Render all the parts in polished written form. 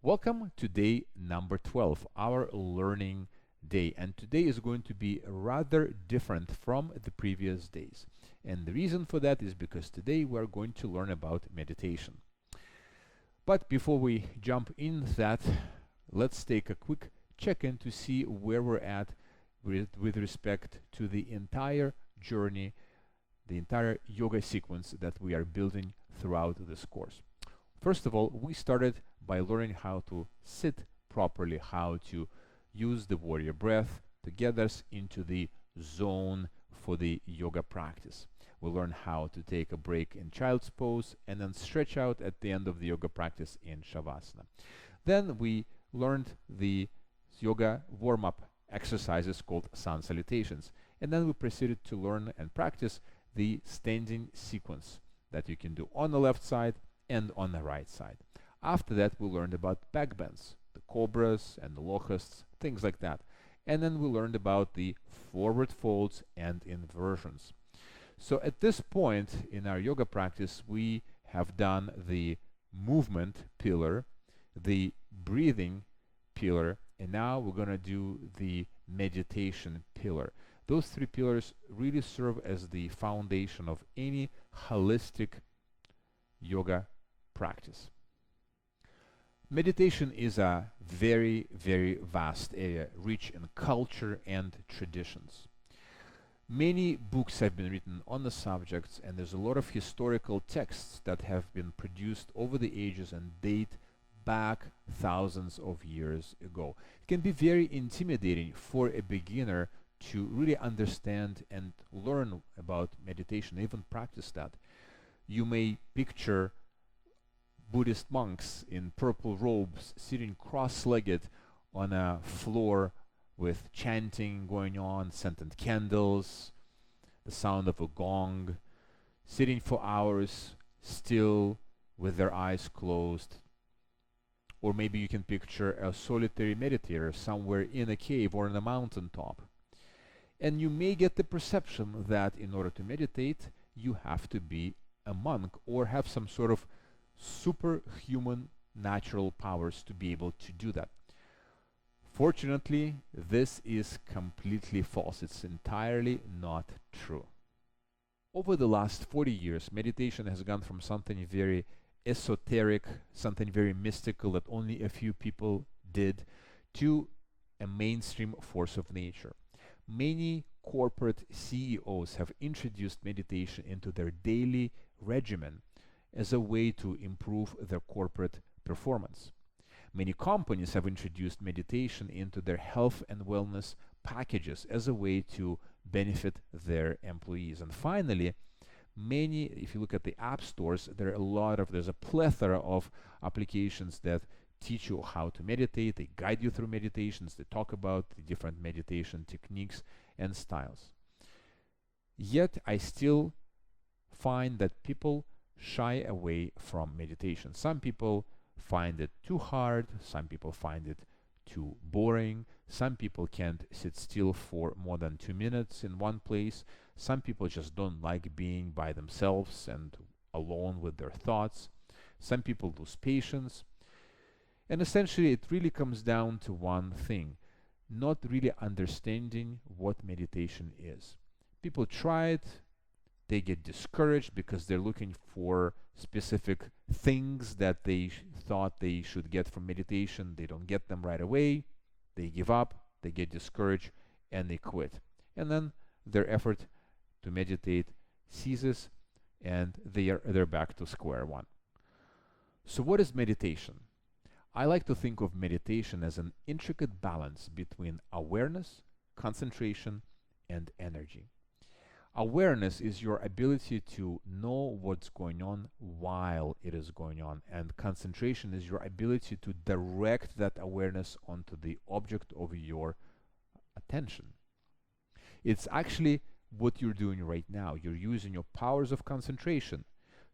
Welcome to day number 12, our learning day. And today is going to be rather different from the previous days. And the reason for that is because today we're going to learn about meditation. But before we jump in that, let's take a quick check-in to see where we're at with respect to the entire journey, the entire yoga sequence that we are building throughout this course. First of all, we started by learning how to sit properly, how to use the warrior breath to get us into the zone for the yoga practice. We learned how to take a break in child's pose and then stretch out at the end of the yoga practice in shavasana. Then we learned the yoga warm-up exercises called sun salutations. And then we proceeded to learn and practice the standing sequence that you can do on the left side and on the right side. After that, we learned about back bends, the cobras and the locusts, things like that. And then we learned about the forward folds and inversions. So at this point in our yoga practice, we have done the movement pillar, the breathing pillar, and now we're going to do the meditation pillar. Those three pillars really serve as the foundation of any holistic yoga practice. Meditation is a very, very vast area, rich in culture and traditions. Many books have been written on the subjects, and there's a lot of historical texts that have been produced over the ages and date back thousands of years ago. It can be very intimidating for a beginner to really understand and learn about meditation, even practice that. You may picture Buddhist monks in purple robes sitting cross-legged on a floor with chanting going on, scented candles, the sound of a gong, sitting for hours still with their eyes closed. Or maybe you can picture a solitary meditator somewhere in a cave or on a mountaintop. And you may get the perception that in order to meditate, you have to be a monk or have some sort of superhuman natural powers to be able to do that. Fortunately, this is completely false. It's entirely not true. Over the last 40 years, meditation has gone from something very esoteric, something very mystical that only a few people did, to a mainstream force of nature. Many corporate CEOs have introduced meditation into their daily regimen as a way to improve their corporate performance. Many companies have introduced meditation into their health and wellness packages as a way to benefit their employees. And finally, if you look at the app stores, there's a plethora of applications that teach you how to meditate. They guide you through meditations. They talk about the different meditation techniques and styles. Yet I still find that people shy away from meditation. Some people find it too hard. Some people find it too boring. Some people can't sit still for more than 2 minutes in one place. Some people just don't like being by themselves and alone with their thoughts. Some people lose patience. And essentially, it really comes down to one thing: not really understanding what meditation is. People try it, they get discouraged because they're looking for specific things that they thought they should get from meditation. They don't get them right away. They give up, they get discouraged, and they quit. And then their effort to meditate ceases, and they're back to square one. So what is meditation? I like to think of meditation as an intricate balance between awareness, concentration, and energy. Awareness is your ability to know what's going on while it is going on, and concentration is your ability to direct that awareness onto the object of your attention. It's actually what you're doing right now. You're using your powers of concentration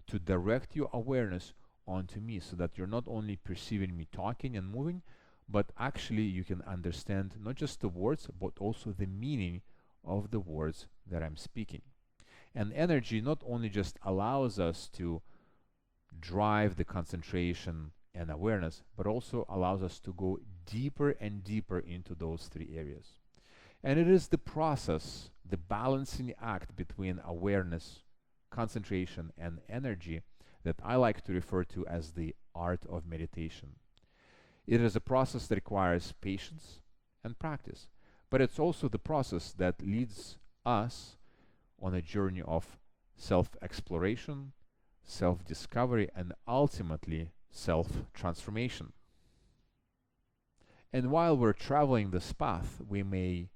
to direct your awareness onto me, so that you're not only perceiving me talking and moving, but actually you can understand not just the words, but also the meaning of the words that I'm speaking. And energy not only just allows us to drive the concentration and awareness, but also allows us to go deeper and deeper into those three areas. And it is the process, the balancing act between awareness, concentration, and energy that I like to refer to as the art of meditation. It is a process that requires patience and practice, but it's also the process that leads us on a journey of self-exploration, self-discovery, and ultimately self-transformation. And while we're traveling this path, we may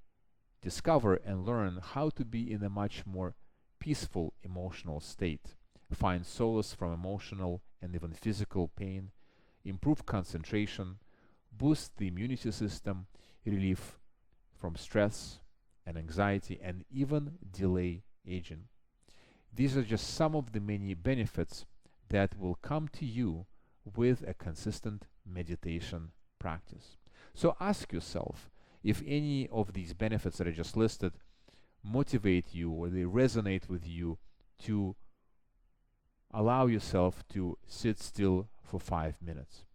discover and learn how to be in a much more peaceful emotional state, find solace from emotional and even physical pain, improve concentration, boost the immunity system, relief from stress and anxiety, and even delay aging. These are just some of the many benefits that will come to you with a consistent meditation practice. So ask yourself if any of these benefits that I just listed motivate you or they resonate with you to allow yourself to sit still for 5 minutes.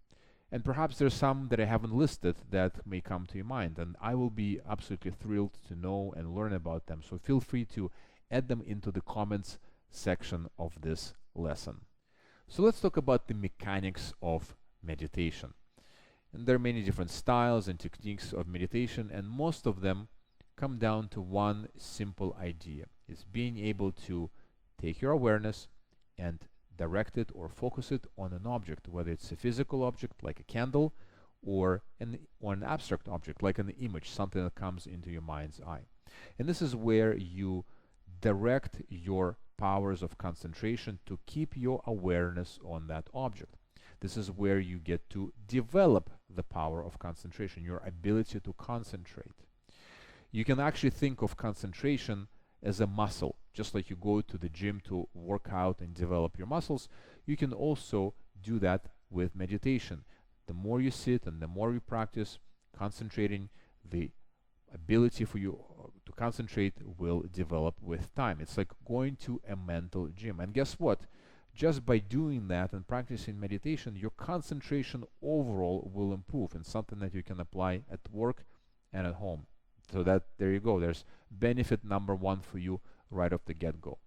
And perhaps there's some that I haven't listed that may come to your mind, and I will be absolutely thrilled to know and learn about them. So feel free to add them into the comments section of this lesson. So let's talk about the mechanics of meditation. And there are many different styles and techniques of meditation, and most of them come down to one simple idea. It's being able to take your awareness and direct it or focus it on an object, whether it's a physical object like a candle or an abstract object like an image, something that comes into your mind's eye. And this is where you direct your powers of concentration to keep your awareness on that object. This is where you get to develop the power of concentration, your ability to concentrate. You can actually think of concentration as a muscle. Just like you go to the gym to work out and develop your muscles, you can also do that with meditation. The more you sit and the more you practice concentrating, the ability for you to concentrate will develop with time. It's like going to a mental gym. And guess what? Just by doing that and practicing meditation, your concentration overall will improve, and something that you can apply at work and at home. So that there you go. There's benefit number one for you right off the get-go.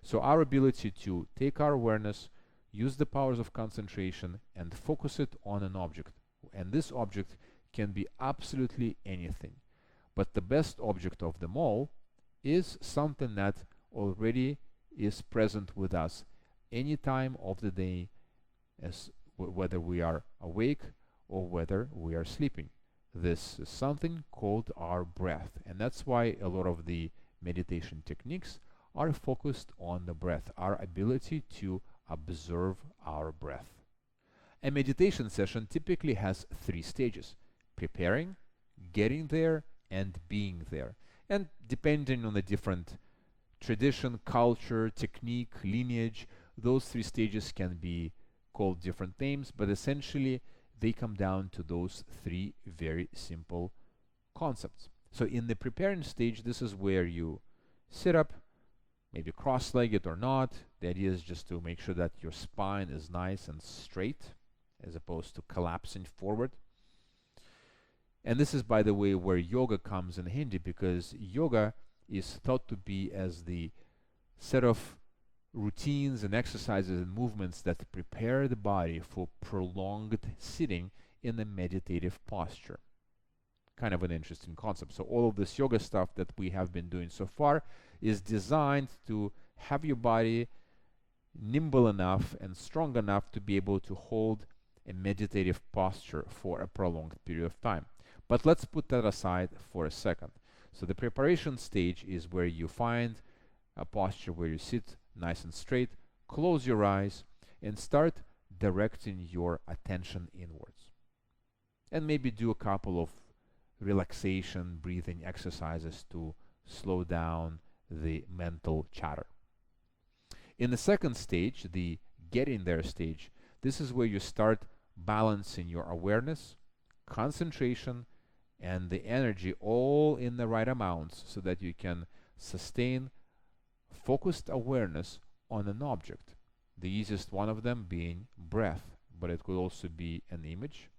So our ability to take our awareness, use the powers of concentration, and focus it on an object. And this object can be absolutely anything. But the best object of them all is something that already is present with us any time of the day, as whether we are awake or whether we are sleeping. This is something called our breath, and that's why a lot of the meditation techniques are focused on the breath, our ability to observe our breath. A meditation session typically has 3 stages: preparing, getting there, and being there. And depending on the different tradition, culture, technique, lineage, those 3 stages can be called different names, but essentially they come down to those 3 very simple concepts. So in the preparing stage, this is where you sit up, maybe cross-legged or not. The idea is just to make sure that your spine is nice and straight as opposed to collapsing forward. And this is, by the way, where yoga comes in handy, because yoga is thought to be as the set of routines and exercises and movements that prepare the body for prolonged sitting in a meditative posture. Kind of an interesting concept. So all of this yoga stuff that we have been doing so far is designed to have your body nimble enough and strong enough to be able to hold a meditative posture for a prolonged period of time. But let's put that aside for a second. So the preparation stage is where you find a posture where you sit nice and straight, close your eyes, and start directing your attention inwards. And maybe do a couple of relaxation, breathing exercises to slow down the mental chatter. In the second stage, the getting there stage, this is where you start balancing your awareness, concentration, and the energy all in the right amounts so that you can sustain focused awareness on an object. The easiest one of them being breath. but it could also be an image,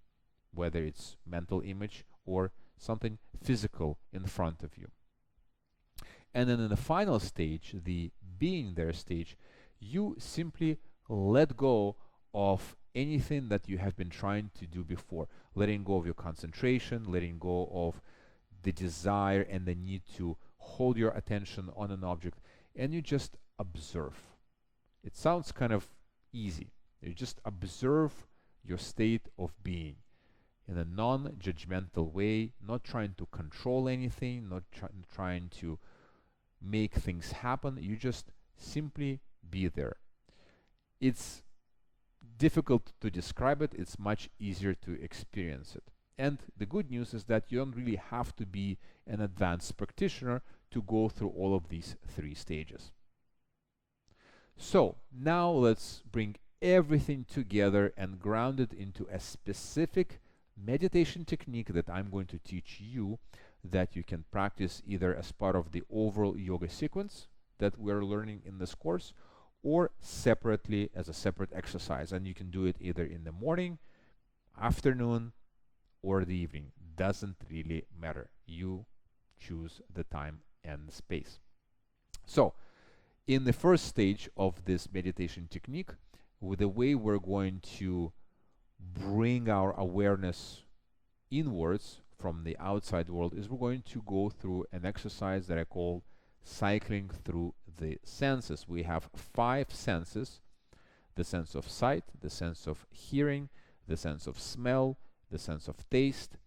whether it's mental image or something physical in front of you. And then in the final stage, the being there stage, you simply let go of anything that you have been trying to do before, letting go of your concentration, letting go of the desire and the need to hold your attention on an object, and you just observe. It sounds kind of easy. You just observe your state of being in a non-judgmental way, not trying to control anything, not trying to make things happen. You just simply be there. It's difficult to describe it. It's much easier to experience it. And the good news is that you don't really have to be an advanced practitioner to go through all of these 3 stages. So now let's bring everything together and ground it into a specific meditation technique that I'm going to teach you, that you can practice either as part of the overall yoga sequence that we're learning in this course, or separately as a separate exercise. And you can do it either in the morning, afternoon, or the evening. Doesn't really matter. You choose the time and space. So in the first stage of this meditation technique, with the way we're going to bring our awareness inwards from the outside world is we're going to go through an exercise that I call cycling through the senses. We have 5 senses: the sense of sight, the sense of hearing, the sense of smell, the sense of taste,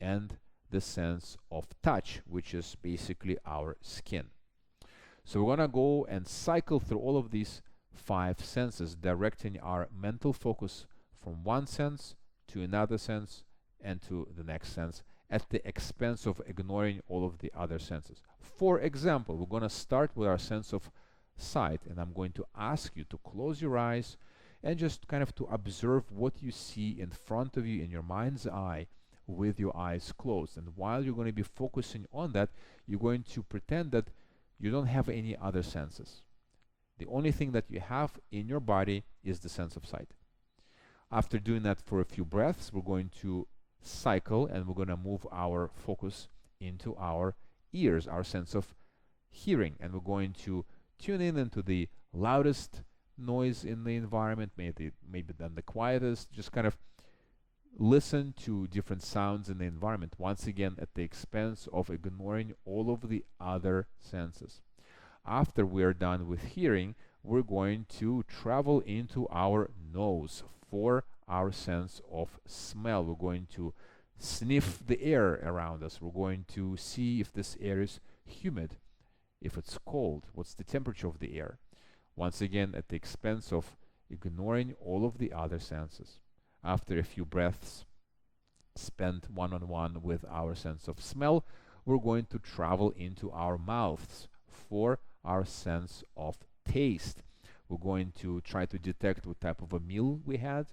and the sense of touch, which is basically our skin. So we're going to go and cycle through all of these 5 senses, directing our mental focus from one sense to another sense and to the next sense, at the expense of ignoring all of the other senses. For example, we're going to start with our sense of sight, and I'm going to ask you to close your eyes and just kind of to observe what you see in front of you in your mind's eye with your eyes closed. And while you're going to be focusing on that, you're going to pretend that you don't have any other senses. The only thing that you have in your body is the sense of sight. After doing that for a few breaths, we're going to cycle and we're going to move our focus into our ears, our sense of hearing, and we're going to tune in into the loudest noise in the environment, maybe then the quietest. Just kind of listen to different sounds in the environment, once again at the expense of ignoring all of the other senses. After we're done with hearing, we're going to travel into our nose for our sense of smell. We're going to sniff the air around us. We're going to see if this air is humid, if it's cold, what's the temperature of the air. Once again, at the expense of ignoring all of the other senses. After a few breaths spent one-on-one with our sense of smell, we're going to travel into our mouths for our sense of taste. We're going to try to detect what type of a meal we had,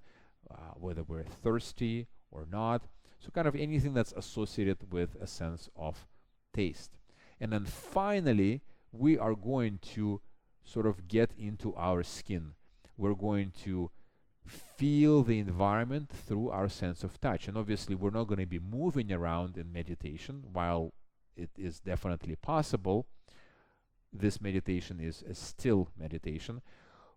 whether we're thirsty or not. So kind of anything that's associated with a sense of taste. And then finally, we are going to sort of get into our skin. We're going to feel the environment through our sense of touch. And obviously, we're not going to be moving around in meditation. While it is definitely possible, this meditation is a still meditation.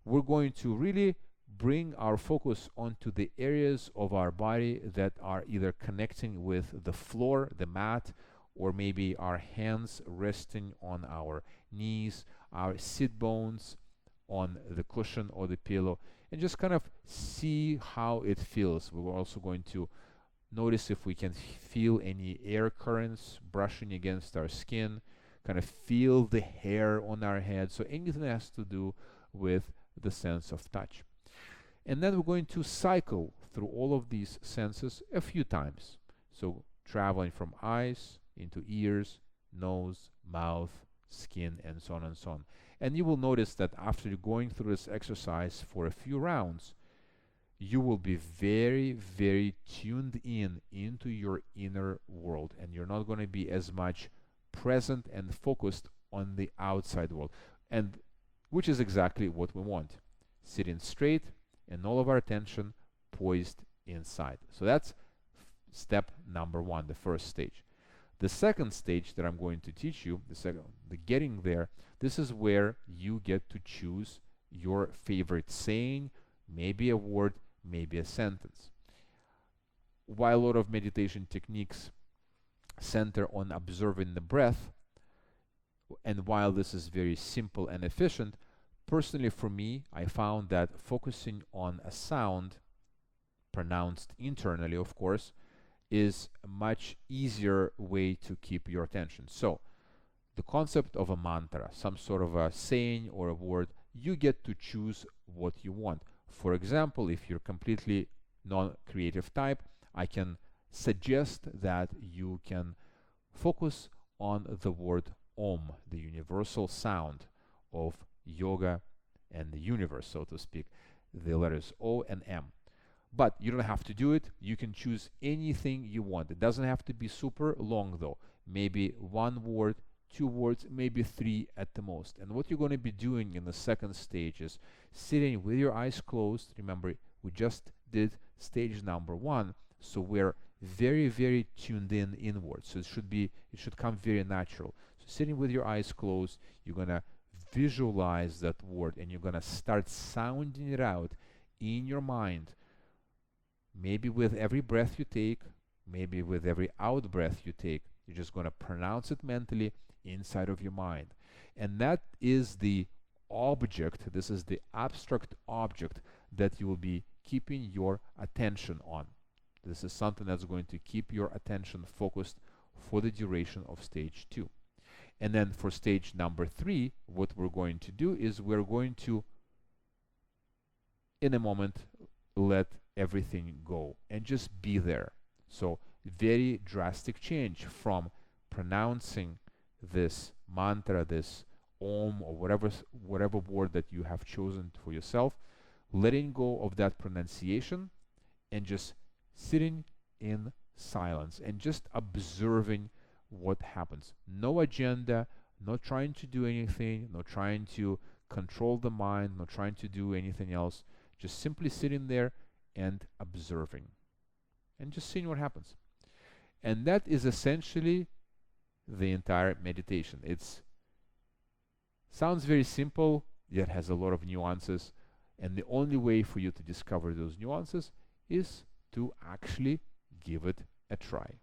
We're going to really bring our focus onto the areas of our body that are either connecting with the floor, the mat, or maybe our hands resting on our knees, our sit bones on the cushion or the pillow, and just kind of see how it feels. We're also going to notice if we can feel any air currents brushing against our skin, kind of feel the hair on our head. So anything that has to do with the sense of touch. And then we're going to cycle through all of these senses a few times. So traveling from eyes into ears, nose, mouth, skin, and so on and so on. And you will notice that after going through this exercise for a few rounds, you will be very, very tuned in into your inner world, and you're not going to be as much present and focused on the outside world, and which is exactly what we want. Sitting straight and all of our attention poised inside. So that's step number one, the first stage. The second stage that I'm going to teach you, the getting there, this is where you get to choose your favorite saying, maybe a word, maybe a sentence. While a lot of meditation techniques center on observing the breath, and while this is very simple and efficient, personally for me, I found that focusing on a sound, pronounced internally, of course, is a much easier way to keep your attention. So, the concept of a mantra, some sort of a saying or a word, you get to choose what you want. For example, if you're completely non-creative type, I can suggest that you can focus on the word Om, the universal sound of yoga and the universe, so to speak, the letters O and M. But you don't have to do it. You can choose anything you want. It doesn't have to be super long, though. Maybe one word, 2 words, maybe 3 at the most. And what you're going to be doing in the second stage is sitting with your eyes closed. Remember, we just did stage number 1, so we're very, very tuned in inwards. So it should come very natural. So sitting with your eyes closed, you're going to visualize that word, and you're going to start sounding it out in your mind. Maybe with every breath you take, maybe with every out breath you take, you're just going to pronounce it mentally inside of your mind. And that is the object, this is the abstract object that you will be keeping your attention on. This is something that's going to keep your attention focused for the duration of stage 2. And then for stage number 3, what we're going to do is we're going to, in a moment, let everything go and just be there. So very drastic change from pronouncing this mantra, this Om, or whatever word that you have chosen for yourself, letting go of that pronunciation and just sitting in silence and just observing what happens. No agenda, not trying to do anything, not trying to control the mind, not trying to do anything else, just simply sitting there and observing and just seeing what happens. And that is essentially the entire meditation. It sounds very simple, yet has a lot of nuances, and the only way for you to discover those nuances is to actually give it a try.